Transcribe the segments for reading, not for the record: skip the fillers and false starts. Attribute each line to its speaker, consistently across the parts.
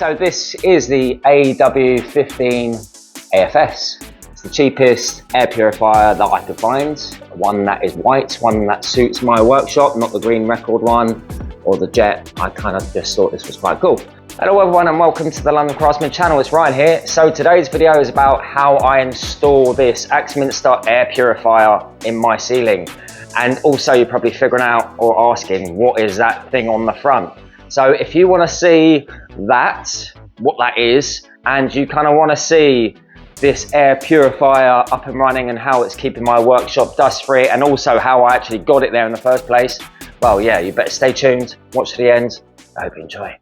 Speaker 1: So this is the AW15AFS. It's the cheapest air purifier that I could find. One that is white, one that suits my workshop, not the green record one or the jet. I kind of just thought this was quite cool. Hello everyone and welcome to the London Craftsman channel, it's Ryan here. So today's video is about how I install this Axminster Air Purifier in my ceiling. And also you're probably figuring out or asking, what is that thing on the front? So if you want to see that, what that is, and you kind of want to see this air purifier up and running and how it's keeping my workshop dust free and also how I actually got it there in the first place, well yeah, you better stay tuned, watch to the end. I hope you enjoy.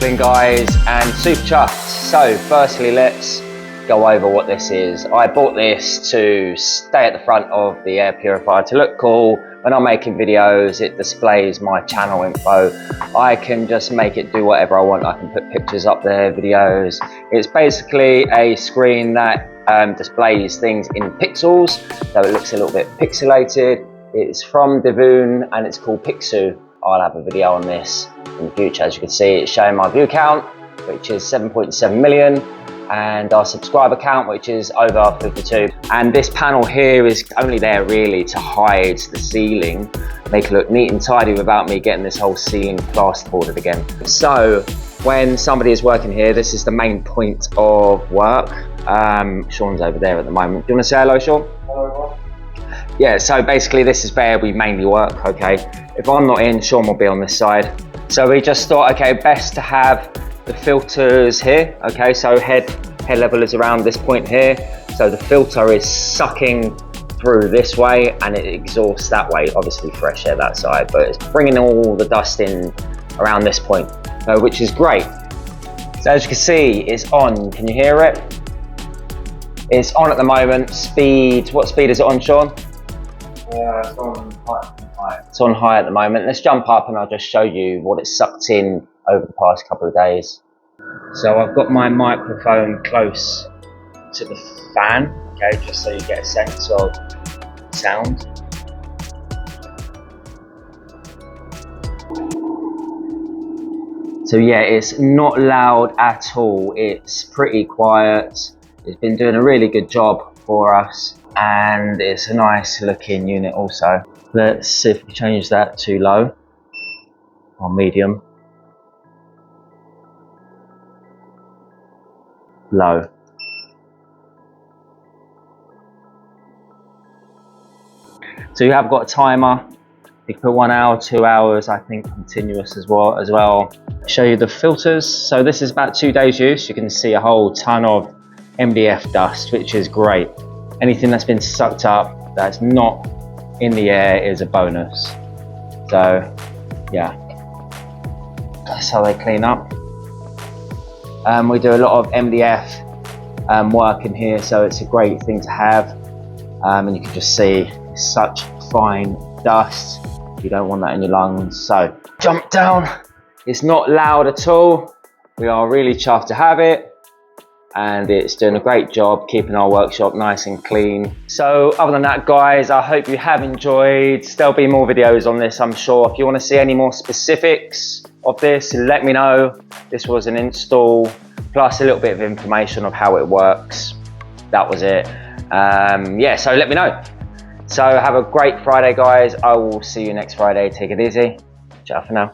Speaker 1: discipline, guys, and super chuffed. So firstly, let's go over what this is. I bought this to stay at the front of the air purifier to look cool. When I'm making videos, it displays my channel info. I can just make it do whatever I want. I can put pictures up there, videos. It's basically a screen that displays things in pixels, so it looks a little bit pixelated. It's from Devoon and it's called Pixu. I'll have a video on this in the future. As you can see, it's showing my view count, which is 7.7 million, and our subscriber count, which is over 52. And this panel here is only there really to hide the ceiling, make it look neat and tidy without me getting this whole ceiling plasterboarded again. So when somebody is working here, this is the main point of work. Sean's over there at the moment. Do you want to say hello, Sean? Hello, everyone. Yeah, so basically this is where we mainly work, okay? If I'm not in, Sean will be on this side. So we just thought, okay, best to have the filters here, okay? So head level is around this point here. So the filter is sucking through this way and it exhausts that way. Obviously fresh air that side, but it's bringing all the dust in around this point, which is great. So as you can see, it's on. Can you hear it? It's on at the moment. Speed, what speed is it on, Sean?
Speaker 2: It's on high.
Speaker 1: It's on high at the moment. Let's jump up and I'll just show you what it's sucked in over the past couple of days. So I've got my microphone close to the fan, okay, just so you get a sense of sound. So yeah, it's not loud at all. It's pretty quiet. It's been doing a really good job for us, and it's a nice looking unit also. Let's see if we change that to low or medium. Low. So you have got a timer. You can put 1 hour, 2 hours, I think continuous as well. Show you the filters. So this is about 2 days use. You can see a whole ton of MDF dust, which is great. Anything that's been sucked up that's not in the air is a bonus. So yeah, that's how they clean up. We do a lot of MDF work in here, so it's a great thing to have. And you can just see such fine dust. You don't want that in your lungs. So jump down. It's not loud at all. We are really chuffed to have it, and it's doing a great job keeping our workshop nice and clean. So other than that, guys, I hope you have enjoyed. There'll be more videos on this, I'm sure. If you want to see any more specifics of this, let me know. This was an install plus a little bit of information of how it works. That was it. Yeah, so let me know. So have a great Friday, guys. I will see you next Friday. Take it easy. Ciao for now.